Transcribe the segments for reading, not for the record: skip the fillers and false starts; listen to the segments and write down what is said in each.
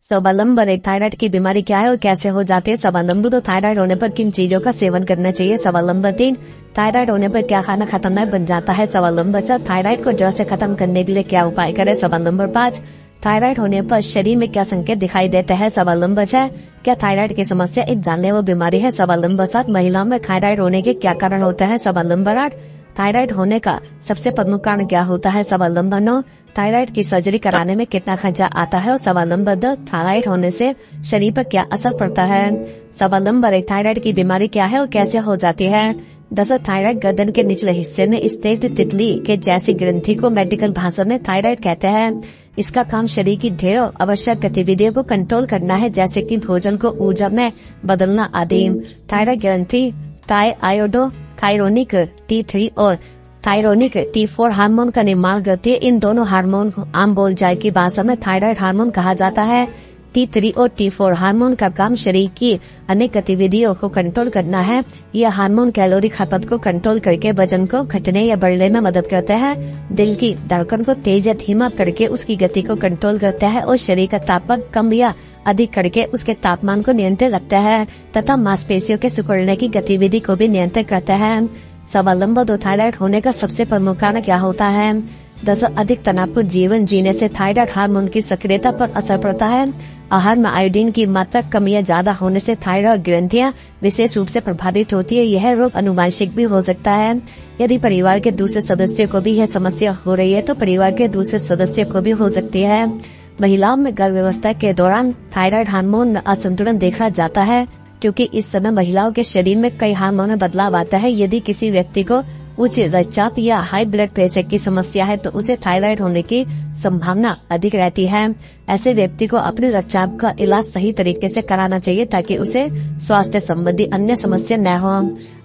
सवाल number 1, thyroid की बीमारी क्या है और कैसे हो जाती है। सवाल नंबर 2, थायराइड होने पर किन चीजों का सेवन करना चाहिए। सवाल नंबर 3, थायराइड होने पर क्या खाना खतरनाक बन जाता है। सवाल नंबर 4, थायराइड को जड़ से खत्म करने के लिए क्या उपाय करें। सवाल नंबर 5, थायराइड होने पर शरीर में क्या संकेत दिखाई देते हैं। सवाल नंबर 6, क्या थायराइड की समस्या एक जानलेवा बीमारी है। सवाल नंबर 7, महिलाओं में थायराइड होने के क्या कारण होते हैं। सवाल नंबर 8, थायराइड होने का सबसे प्रमुख कारण क्या होता है। सवाल नंबर 9, थायराइड की सर्जरी कराने में कितना खर्चा आता है। और सवाल नंबर 10, थायराइड होने से शरीर पर क्या असर पड़ता है। सवाल नंबर 1, थायराइड की बीमारी क्या है और कैसे हो जाती है। दरअसल थायराइड गर्दन के निचले हिस्से में स्थित तितली के जैसी ग्रंथि को मेडिकल भाषा में थायराइड कहते हैं। इसका काम शरीर की ढेरों आवश्यक गतिविधियों को कंट्रोल करना है, जैसे कि भोजन को ऊर्जा में बदलना आदि। थायराइड ग्रंथि थायआयोडो थायरोनिक T3 और थायरोनिक T4 हार्मोन का निर्माण करती है। इन दोनों हार्मोन को आम बोलचाल की भाषा में थायराइड हार्मोन कहा जाता है। T3 और T4 हार्मोन का काम शरीर की अनेक गतिविधियों को कंट्रोल करना है। यह हार्मोन कैलोरी खपत को कंट्रोल करके वजन को घटने या बढ़ने में मदद करता है, दिल की धड़कन को तेज या धीमा करके उसकी गति को कंट्रोल करता है और शरीर का तापमान कम या अधिक करके उसके तापमान को नियंत्रित रखता है तथा मांसपेशियों के सिकुड़ने की गतिविधि को भी नियंत्रित करता है। सवाल नंबर 2, थायराइड होने का सबसे प्रमुख कारण क्या होता है। दरअसल अधिक तनावपूर्ण जीवन जीने से थायराइड हार्मोन की सक्रियता पर असर पड़ता है। आहार में आयोडीन की मात्रा कम या ज्यादा होने से थायराइड ग्रंथियां विशेष रूप से प्रभावित होती है। यह रोग अनुवांशिक भी हो सकता है। यदि परिवार के दूसरे सदस्यों को भी यह समस्या हो रही है तो परिवार के दूसरे सदस्यों को भी हो सकती है। महिलाओं में गर्भावस्था के दौरान थायराइड हार्मोन में असंतुलन देखा जाता है, क्योंकि इस समय महिलाओं के शरीर में कई हार्मोन में बदलाव आता है। यदि किसी व्यक्ति को उच्च रक्तचाप या हाई ब्लड प्रेशर की समस्या है तो उसे थायराइड होने की संभावना अधिक रहती है। ऐसे व्यक्ति को अपने रक्तचाप का इलाज सही तरीके से कराना चाहिए ताकि उसे स्वास्थ्य संबंधी अन्य समस्या न हो।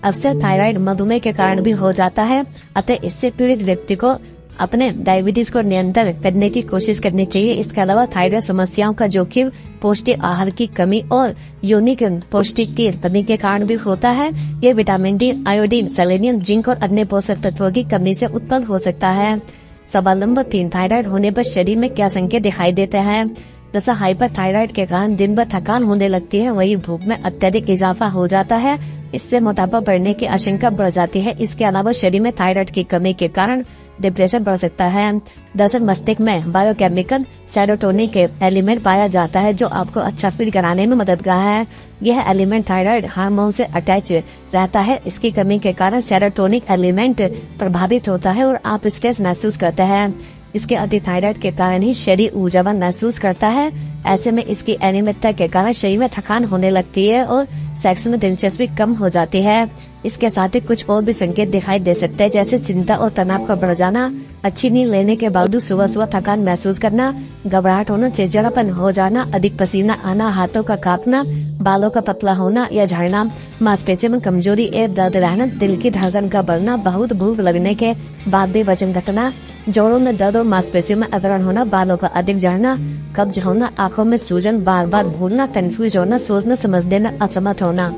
अक्सर थायराइड मधुमेह के कारण भी हो जाता है, अतः इससे पीड़ित व्यक्ति को अपने डायबिटीज को नियंत्रण करने की कोशिश करनी चाहिए। इसके अलावा थायराइड समस्याओं का जोखिम पौष्टिक आहार की कमी और यौनिक पौष्टिक की कमी के कारण भी होता है। ये vitamin D, iodine, selenium, zinc और अन्य पोषक तत्वों की कमी से उत्पन्न हो सकता है। सवाल नंबर 3, थायराइड होने पर शरीर में क्या संकेत दिखाई देते हैं। जैसा हाइपर थायराइड के कारण दिन भर थकान होने लगती है, वही भूख में अत्यधिक इजाफा हो जाता है। इससे मोटापा बढ़ने की आशंका बढ़ जाती है। इसके अलावा शरीर में थायराइड की कमी के कारण डिप्रेशन बढ़ सकता है। दरअसल मस्तिष्क में बायोकेमिकल सेरोटोनिन के एलिमेंट पाया जाता है जो आपको अच्छा फील कराने में मददगार है। यह एलिमेंट थायराइड हार्मोन से अटैच रहता है। इसकी कमी के कारण सेरोटोनिन एलिमेंट प्रभावित होता है और आप स्ट्रेस महसूस करते हैं। इसके अति थायराइड के कारण ही शरीर ऊर्जावान महसूस करता है। ऐसे में इसकी अनियमितता के कारण शरीर में थकान होने लगती है और सेक्स में दिलचस्पी कम हो जाती है। इसके साथ ही कुछ और भी संकेत दिखाई दे सकते हैं, जैसे चिंता और तनाव का बढ़ जाना, अच्छी नींद लेने के बावजूद सुबह सुबह थकान महसूस करना, घबराहट होना, चिड़चिड़ापन हो जाना, अधिक पसीना आना, हाथों का कांपना, बालों का पतला होना या झड़ना, मांसपेशियों में कमजोरी एवं दर्द रहना, दिल की धड़कन का बढ़ना, बहुत भूख लगने के बाद भी वजन घटना, जोड़ों में दर्द और मांसपेशियों में अवरण होना, बालों का अधिक झड़ना, कब्ज होना, आंखों में सूजन, बार बार भूलना, कंफ्यूज होना, सोचने समझने में असमर्थ होना।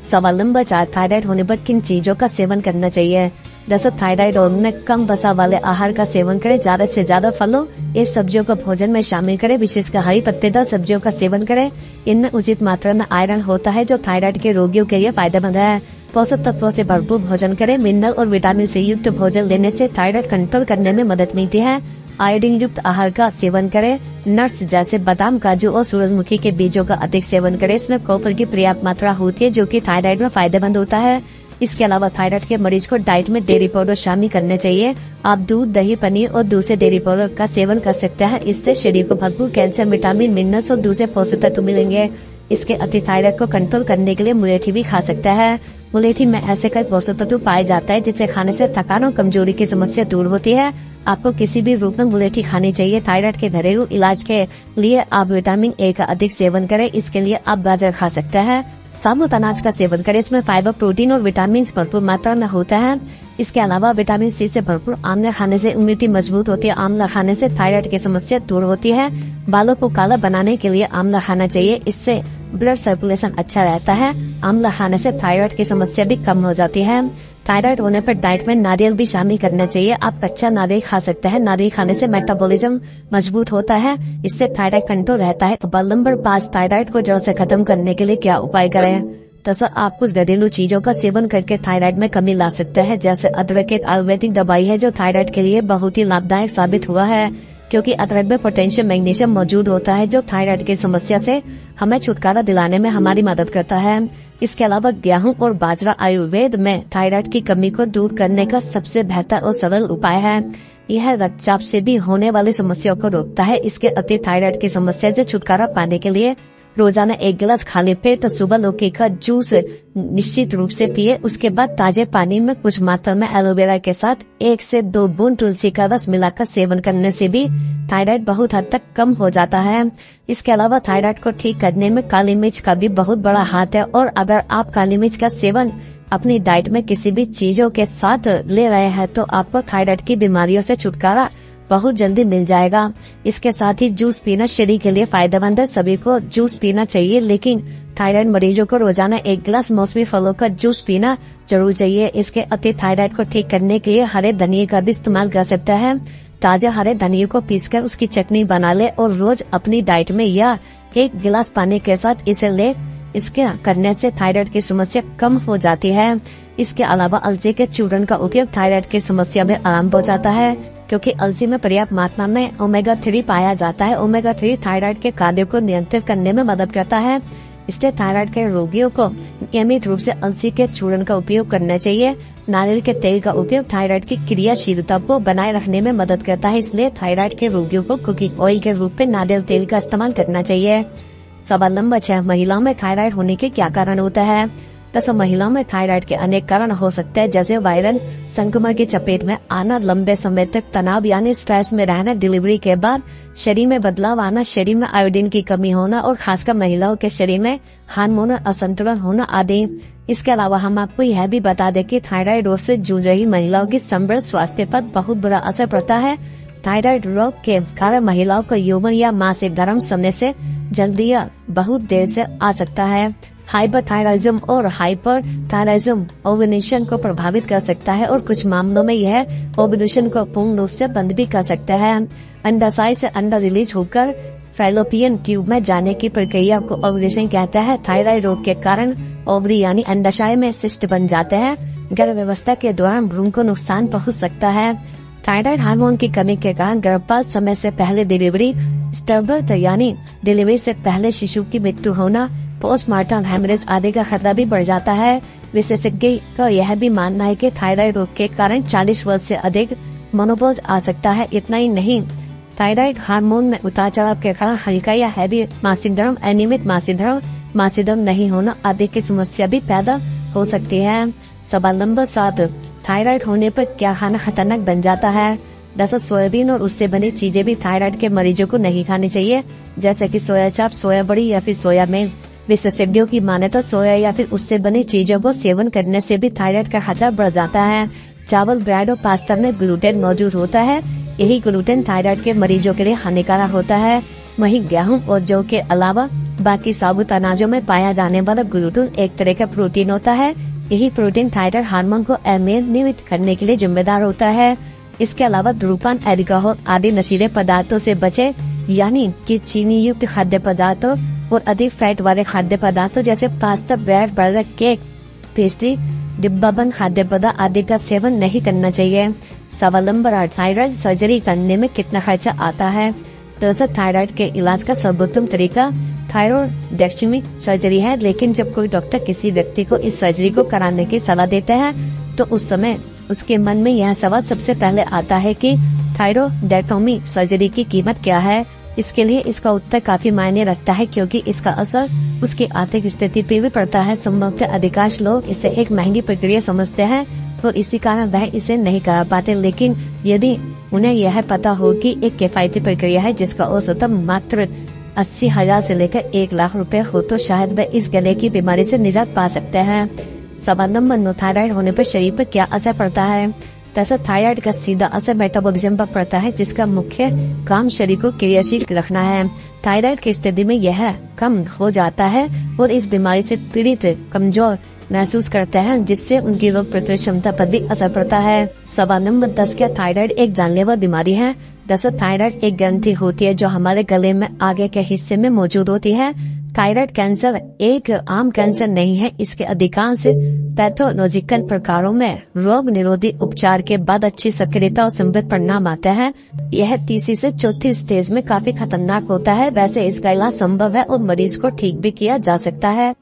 सवाल नंबर 4, थायराइड होने पर किन चीजों का सेवन करना चाहिए। दरअसल थायराइड होने में कम वसा वाले आहार का सेवन करें, ज्यादा से ज्यादा फलों एवं सब्जियों को भोजन में शामिल करें, विशेषकर हरी पत्तेदार सब्जियों का सेवन करें। इनमें उचित मात्रा में आयरन होता है जो थायराइड के रोगियों के लिए फायदेमंद है। पोषक तत्वों से भरपूर भोजन करें। मिनरल और विटामिन से युक्त भोजन लेने से थायराइड कंट्रोल करने में मदद मिलती है। आयोडीन युक्त आहार का सेवन करें। नट्स जैसे बादाम, काजू और सूरजमुखी के बीजों का अधिक सेवन करें। इसमें कॉपर की पर्याप्त मात्रा होती है जो कि थायराइड में फायदेमंद होता है। इसके अलावा थायराइड के मरीज को डाइट में डेयरी पाउडर शामिल करने चाहिए। आप दूध, दही, पनीर और दूसरे डेयरी पाउडर का सेवन कर सकते हैं। इससे शरीर को भरपूर कैल्शियम, विटामिन, मिनरल्स और दूसरे पोषक तत्व मिलेंगे। इसके अति थायराइड को कंट्रोल करने के लिए मुलेठी भी खा सकता है। मुलेठी में ऐसे कई पोषक तत्व पाए जाता है जिसे खाने से थकान और कमजोरी की समस्या दूर होती है। आपको किसी भी रूप में मुलेठी खानी चाहिए। थायराइड के घरेलू इलाज के लिए आप विटामिन ए का अधिक सेवन करें। इसके लिए आप गाजर खा सकते हैं। साबुत अनाज का सेवन करें। इसमें फाइबर, प्रोटीन और विटामिन भरपूर मात्रा में होता है। इसके अलावा विटामिन सी से भरपूर आंवला खाने से इम्यूनिटी मजबूत होती है। आंवला खाने से थायराइड की समस्या दूर होती है। बालों को काला बनाने के लिए आंवला खाना चाहिए। इससे ब्लड सर्कुलेशन अच्छा रहता है। आंवला खाने से थायराइड की समस्या भी कम हो जाती है। थायराइड होने पर डाइट में नारियल भी शामिल करना चाहिए। आप कच्चा नारियल खा सकते हैं। नारियल खाने से मेटाबॉलिज्म मजबूत होता है, इससे थायराइड कंट्रोल रहता है। सवाल नंबर 5, थायराइड को जड़ से खत्म करने के लिए क्या उपाय करें? तो सर, आप कुछ घरेलू चीजों का सेवन करके थायराइड में कमी ला सकते हैं। जैसे अदरक एक आयुर्वेदिक दवाई है जो थायराइड के लिए बहुत ही लाभदायक साबित हुआ है, क्योंकि अदरक में पोटेशियम मैग्नीशियम मौजूद होता है जो थायराइड की समस्या से हमें छुटकारा दिलाने में हमारी मदद करता है। इसके अलावा गेहूं और बाजरा आयुर्वेद में थायराइड की कमी को दूर करने का सबसे बेहतर और सरल उपाय है। यह रक्तचाप से भी होने वाली समस्याओं को रोकता है। इसके अतिरिक्त थायराइड की समस्या से छुटकारा पाने के लिए रोजाना 1 गिलास खाली पेट सुबह लौकी का जूस निश्चित रूप से पिए। उसके बाद ताजे पानी में कुछ मात्रा में एलोवेरा के साथ 1 से 2 बूंद तुलसी का रस मिलाकर सेवन करने से भी थायराइड बहुत हद तक कम हो जाता है। इसके अलावा थायराइड को ठीक करने में काली मिर्च का भी बहुत बड़ा हाथ है, और अगर आप काली मिर्च का सेवन अपनी डाइट में किसी भी चीजों के साथ ले रहे हैं तो आपको थायराइड की बीमारियों से छुटकारा बहुत जल्दी मिल जाएगा। इसके साथ ही जूस पीना शरीर के लिए फायदेमंद है। सभी को जूस पीना चाहिए, लेकिन थायराइड मरीजों को रोजाना 1 गिलास मौसमी फलों का जूस पीना जरूर चाहिए। इसके अतिरिक्त थायराइड को ठीक करने के लिए हरे धनिये का भी इस्तेमाल कर सकते हैं। ताजे हरे धनिये को पीसकर उसकी चटनी बना ले और रोज अपनी डाइट में या 1 गिलास पानी के साथ इसे ले। इसके करने से थायराइड की समस्या कम हो जाती है। इसके अलावा अलसी के चूर्ण का उपयोग थायराइड की समस्या में आराम पहुंचाता है, क्योंकि अलसी में पर्याप्त मात्रा में ओमेगा 3 पाया जाता है। ओमेगा 3 थायराइड के कार्य को नियंत्रित करने में मदद करता है। इसलिए थायराइड के रोगियों को नियमित रूप से अलसी के चूर्ण का उपयोग करना चाहिए। नारियल के तेल का उपयोग थायराइड की क्रियाशीलता को बनाए रखने में मदद करता है, इसलिए थायराइड के रोगियों को कुकिंग ऑयल के रूप में नारियल तेल का इस्तेमाल करना चाहिए। सवाल नंबर 6, महिलाओं में थायराइड होने के क्या कारण होता है? तो महिलाओं में थायराइड के अनेक कारण हो सकते हैं, जैसे वायरल संक्रमण की चपेट में आना, लंबे समय तक तनाव यानी स्ट्रेस में रहना, डिलीवरी के बाद शरीर में बदलाव आना, शरीर में आयोडीन की कमी होना और खासकर महिलाओं के शरीर में हार्मोनल असंतुलन होना आदि। इसके अलावा हम आपको यह भी बता दें कि थायराइड रोग से जूझ रही महिलाओं की समग्र स्वास्थ्य पर बहुत बुरा असर पड़ता है। थायराइड रोग के कारण महिलाओं का यौवन या मासिक धर्म समय से जल्दी या बहुत देर से आ सकता है। हाइपरथायराइज्म और हाइपरथायराइज्म ओव्यूलेशन को प्रभावित कर सकता है, और कुछ मामलों में यह ओव्यूलेशन को पूर्ण रूप से बंद भी कर सकता है। अंडाशय से अंडा रिलीज होकर फैलोपियन ट्यूब में जाने की प्रक्रिया को ओव्यूलेशन कहता है। थायराइड रोग के कारण ओवरी यानी अंडाशय में सिस्ट बन जाते हैं। गर्भावस्था के दौरान भ्रूण को नुकसान पहुंच सकता है। थायराइड हार्मोन की कमी के कारण गर्भपात, समय से पहले डिलीवरी, स्टिलबर्थ यानी डिलीवरी से पहले शिशु की मृत्यु होना, पोस्टमार्टम हेमरेज आदि का खतरा भी बढ़ जाता है। विशेषज्ञ का यह भी मानना है कि थायराइड रोग के कारण 40 वर्ष से अधिक मेनोपॉज आ सकता है। इतना ही नहीं, थायराइड हार्मोन में उतार चढ़ाव के कारण हल्का या हैवी मासिक धर्म, अनियमित मासिक धर्म नहीं होना आदि की समस्या भी पैदा हो सकती है। सवाल नंबर 7, थायराइड होने पर क्या खाना खतरनाक बन जाता है? दरअसल सोयाबीन और उससे बनी चीजें भी थायराइड के मरीजों को नहीं खानी चाहिए, जैसे कि सोया चाप, सोया बड़ी या फिर सोया मिल्क। विशेषज्ञों की माने तो सोया या फिर उससे बनी चीजों को सेवन करने से भी थायराइड का खतरा बढ़ जाता है। चावल, ब्रेड और पास्ता में ग्लूटेन मौजूद होता है। यही ग्लूटेन थायराइड के मरीजों के लिए हानिकारक होता है। वहीं गेहूं और जौ के अलावा बाकी साबुत अनाजों में पाया जाने वाला ग्लूटेन एक तरह का प्रोटीन होता है। यही प्रोटीन थायराइड हार्मोन को नियमित करने के लिए जिम्मेदार होता है। इसके अलावा धूम्रपान, अल्कोहल आदि नशीले पदार्थों से बचे, यानी कि चीनी युक्त खाद्य पदार्थों और अधिक फैट वाले खाद्य पदार्थों जैसे pasta, bread, burger, cake, pastry, डिब्बाबंद खाद्य पदार्थ आदि का सेवन नहीं करना चाहिए। सवाल नंबर 8, थायराइड सर्जरी करने में कितना खर्चा आता है? दरअसल थायराइड के इलाज का सर्वोत्तम तरीका थायरोइडेक्टमी सर्जरी है, लेकिन जब कोई डॉक्टर किसी व्यक्ति को इस सर्जरी को कराने की सलाह देते हैं तो उस समय उसके मन में यह सवाल सबसे पहले आता है कि थायरोइडेक्टमी सर्जरी की कीमत क्या है। इसके लिए इसका उत्तर काफी मायने रखता है, क्योंकि इसका असर उसकी आर्थिक स्थिति पे भी पड़ता है। संभवतः अधिकांश लोग इसे एक महंगी प्रक्रिया समझते हैं और इसी कारण वह इसे नहीं करा पाते, लेकिन यदि उन्हें यह पता हो कि एक किफायती प्रक्रिया है जिसका औसतन मात्र 80,000 से लेकर 1 लाख रुपए हो, तो शायद वह इस गले की बीमारी से निजात पा सकते हैं। सवाल नंबर 9, थायराइड होने पर शरीर पर क्या असर पड़ता है? दरअसल थायराइड का सीधा असर मेटाबॉलिज्म पर पड़ता है, जिसका मुख्य काम शरीर को क्रियाशील रखना है। थायराइड की स्थिति में यह कम हो जाता है और इस बीमारी से पीड़ित कमजोर महसूस करते हैं, जिससे उनकी रोग प्रतिरोधक क्षमता पर भी असर पड़ता है। सवाल नंबर 10, क्या थायराइड एक जानलेवा बीमारी है? दरअसल थायराइड एक ग्रंथि होती है जो हमारे गले में आगे के हिस्से में मौजूद होती है। थायराइड कैंसर एक आम कैंसर नहीं है। इसके अधिकांश पैथोलॉजिकल प्रकारों में रोग निरोधी उपचार के बाद अच्छी सक्रियता और संबित परिणाम आते हैं। यह तीसरी से चौथी स्टेज में काफी खतरनाक होता है। वैसे इसका इलाज संभव है और मरीज को ठीक भी किया जा सकता है।